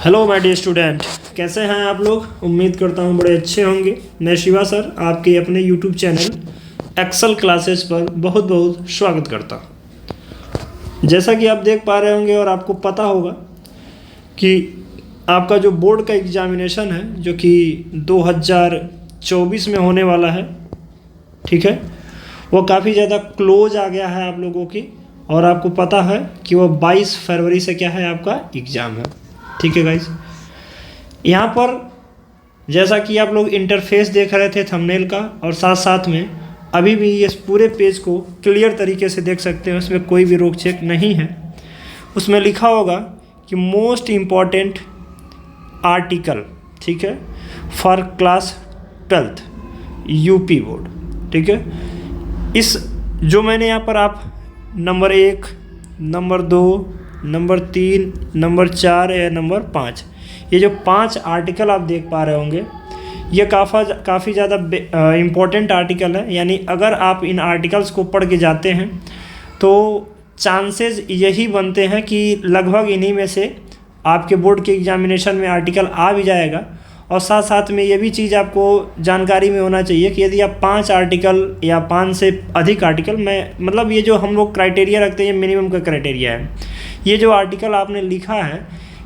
Hello my dear student, कैसे हैं आप लोग। उम्मीद करता हूं बड़े अच्छे होंगे। मैं शिवा सर आपके अपने यूट्यूब चैनल एक्सेल क्लासेस पर बहुत बहुत स्वागत करता हूं। जैसा कि आप देख पा रहे होंगे और आपको पता होगा कि आपका जो बोर्ड का एग्जामिनेशन है जो कि 2024 में होने वाला है, ठीक है, वो काफ़ी ज़्यादा क्लोज आ गया है आप लोगों की। और आपको पता है कि वो 22 फरवरी से क्या है, आपका एग्ज़ाम है। ठीक है गाइस, यहाँ पर जैसा कि आप लोग इंटरफेस देख रहे थे थंबनेल का, और साथ साथ में अभी भी इस पूरे पेज को क्लियर तरीके से देख सकते हैं, उसमें कोई भी रोक चेक नहीं है। उसमें लिखा होगा कि मोस्ट इम्पॉर्टेंट आर्टिकल, ठीक है, for class 12th UP board. ठीक है, इस जो मैंने यहाँ पर आप नंबर 1, नंबर 2, नंबर 3, नंबर 4 या नंबर 5, ये जो 5 आर्टिकल आप देख पा रहे होंगे, ये काफ़ी ज़्यादा इम्पोर्टेंट आर्टिकल है। यानी अगर आप इन आर्टिकल्स को पढ़ के जाते हैं तो चांसेस यही बनते हैं कि लगभग इन्हीं में से आपके बोर्ड के एग्जामिनेशन में आर्टिकल आ भी जाएगा। और साथ साथ में ये भी चीज़ आपको जानकारी में होना चाहिए कि यदि आप 5 आर्टिकल या 5 से अधिक आर्टिकल, मैं मतलब ये जो हम लोग क्राइटेरिया रखते हैं ये मिनिमम का क्राइटेरिया है। ये जो आर्टिकल आपने लिखा है,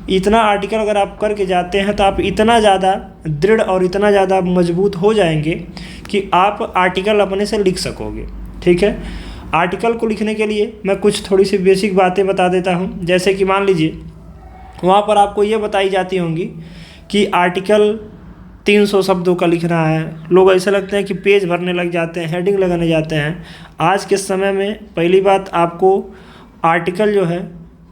इतना आर्टिकल अगर आप करके जाते हैं तो आप इतना ज़्यादा दृढ़ और इतना ज़्यादा मजबूत हो जाएंगे कि आप आर्टिकल अपने से लिख सकोगे। ठीक है, आर्टिकल को लिखने के लिए मैं कुछ थोड़ी सी बेसिक बातें बता देता हूँ। जैसे कि मान लीजिए वहाँ पर आपको ये बताई जाती होंगी कि आर्टिकल 300 शब्दों का लिखना है। लोग ऐसे लगते हैं कि पेज भरने लग जाते हैं, हेडिंग लगाने जाते हैं। आज के समय में पहली बात, आपको आर्टिकल जो है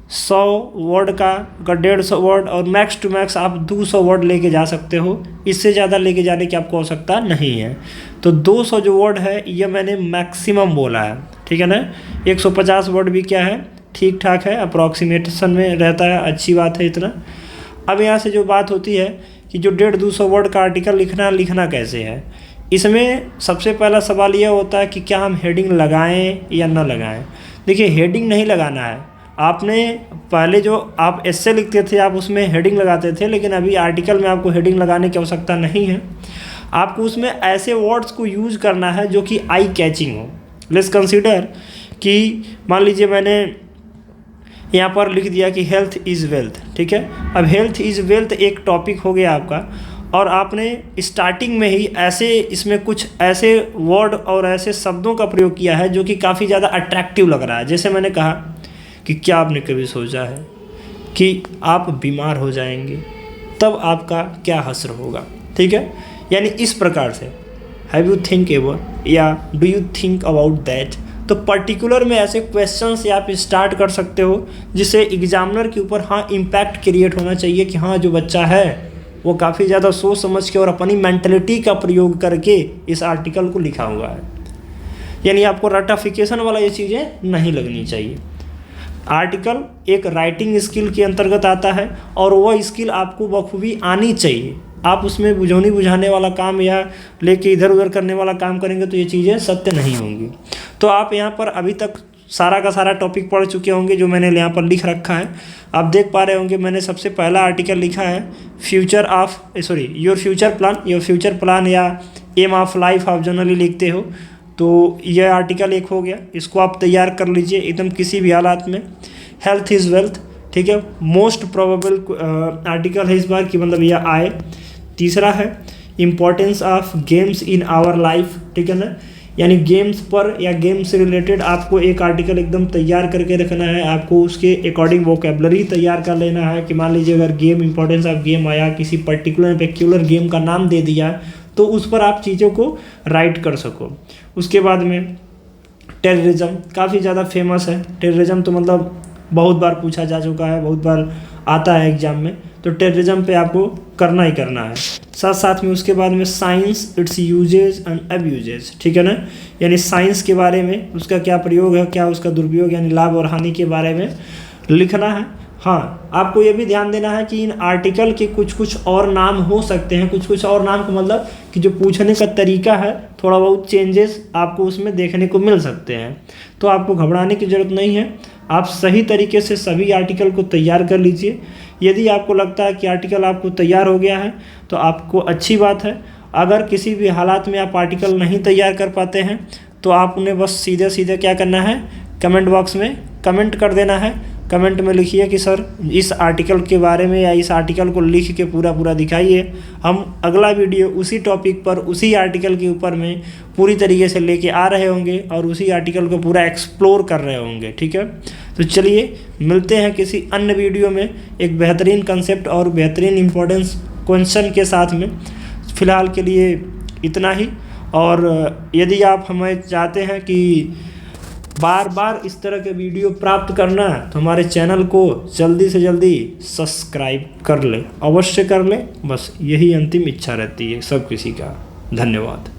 100 वर्ड का 150 वर्ड और मैक्स टू मैक्स आप 200 वर्ड लेके जा सकते हो। इससे ज़्यादा लेके जाने की आपको आवश्यकता नहीं है। तो 200 जो वर्ड है ये मैंने मैक्सिमम बोला है, ठीक है ना। 150 वर्ड भी क्या है, ठीक ठाक है, अप्रॉक्सीमेशन में रहता है, अच्छी बात है इतना। अब यहाँ से जो बात होती है कि जो 150-200 वर्ड का आर्टिकल लिखना कैसे है, इसमें सबसे पहला सवाल यह होता है कि क्या हम हेडिंग लगाएं या न लगाएं। देखिए, हेडिंग नहीं लगाना है। आपने पहले जो आप एस्से लिखते थे आप उसमें हेडिंग लगाते थे, लेकिन अभी आर्टिकल में आपको हेडिंग लगाने की आवश्यकता नहीं है। आपको उसमें ऐसे वर्ड्स को यूज़ करना है जो कि आई कैचिंग हो। लेट्स कंसीडर कि मान लीजिए मैंने यहाँ पर लिख दिया कि हेल्थ इज़ वेल्थ। ठीक है, अब हेल्थ इज़ वेल्थ एक टॉपिक हो गया आपका, और आपने स्टार्टिंग में ही ऐसे इसमें कुछ ऐसे वर्ड और ऐसे शब्दों का प्रयोग किया है जो कि काफ़ी ज़्यादा अट्रैक्टिव लग रहा है। जैसे मैंने कहा कि क्या आपने कभी सोचा है कि आप बीमार हो जाएंगे, तब आपका क्या हश्र होगा। ठीक है, यानी इस प्रकार से हैव यू थिंक एवर या do you think about that. तो पर्टिकुलर में ऐसे क्वेश्चन से आप स्टार्ट कर सकते हो जिससे एग्जामिनर के ऊपर हाँ इम्पैक्ट क्रिएट होना चाहिए कि हाँ जो बच्चा है वो काफ़ी ज़्यादा सोच समझ के और अपनी मेंटलिटी का प्रयोग करके इस आर्टिकल को लिखा हुआ है। यानी आपको रटाफिकेशन वाला ये चीज़ें नहीं लगनी चाहिए। आर्टिकल एक राइटिंग स्किल के अंतर्गत आता है और वह स्किल आपको बखूबी आनी चाहिए। आप उसमें बुझौनी बुझाने वाला काम या लेके इधर उधर करने वाला काम करेंगे तो ये चीज़ें सत्य नहीं होंगी। तो आप यहाँ पर अभी तक सारा का सारा टॉपिक पढ़ चुके होंगे जो मैंने यहाँ पर लिख रखा है। आप देख पा रहे होंगे मैंने सबसे पहला आर्टिकल लिखा है योर फ्यूचर प्लान या एम ऑफ लाइफ आप जनरली लिखते हो। तो यह आर्टिकल एक हो गया, इसको आप तैयार कर लीजिए एकदम किसी भी हालात में। हेल्थ इज़ वेल्थ, ठीक है, मोस्ट प्रोबेबल आर्टिकल है इस बार कि मतलब यह आए। तीसरा है importance of games in our life, ठीक है ना, यानी गेम्स पर या गेम से रिलेटेड आपको एक आर्टिकल एकदम तैयार करके रखना है। आपको उसके अकॉर्डिंग वोकेबलरी तैयार कर लेना है कि मान लीजिए अगर गेम इंपॉर्टेंस ऑफ गेम आया, किसी पर्टिकुलर गेम का नाम दे दिया, तो उस पर आप चीज़ों को राइट कर सको। उसके बाद में टेररिज्म काफ़ी ज़्यादा फेमस है। टेररिज्म तो मतलब बहुत बार पूछा जा चुका है, बहुत बार आता है एग्जाम में, तो टेररिज्म पे आपको करना ही करना है। साथ साथ में उसके बाद में science, it's usage and abuses, ठीक है ना, यानी साइंस के बारे में उसका क्या प्रयोग है, क्या उसका दुरुपयोग यानी लाभ और हानि के बारे में लिखना है। हाँ, आपको ये भी ध्यान देना है कि इन आर्टिकल के कुछ और नाम हो सकते हैं। कुछ और नाम का मतलब कि जो पूछने का तरीका है थोड़ा बहुत चेंजेस आपको उसमें देखने को मिल सकते हैं। तो आपको घबराने की ज़रूरत नहीं है, आप सही तरीके से सभी आर्टिकल को तैयार कर लीजिए। यदि आपको लगता है कि आर्टिकल आपको तैयार हो गया है तो आपको अच्छी बात है। अगर किसी भी हालात में आप आर्टिकल नहीं तैयार कर पाते हैं तो आप उन्हें बस सीधे सीधे क्या करना है, कमेंट बॉक्स में कमेंट कर देना है। कमेंट में लिखिए कि सर इस आर्टिकल के बारे में या इस आर्टिकल को लिख के पूरा दिखाइए। हम अगला वीडियो उसी टॉपिक पर उसी आर्टिकल के ऊपर में पूरी तरीके से लेके आ रहे होंगे और उसी आर्टिकल को पूरा एक्सप्लोर कर रहे होंगे। ठीक है, तो चलिए मिलते हैं किसी अन्य वीडियो में एक बेहतरीन कंसेप्ट और बेहतरीन इम्पोर्टेंस क्वेश्चन के साथ में। फ़िलहाल के लिए इतना ही। और यदि आप हमें चाहते हैं कि बार बार इस तरह के वीडियो प्राप्त करना है तो हमारे चैनल को जल्दी से जल्दी सब्सक्राइब कर लें, अवश्य कर लें। बस यही अंतिम इच्छा रहती है सब किसी का। धन्यवाद।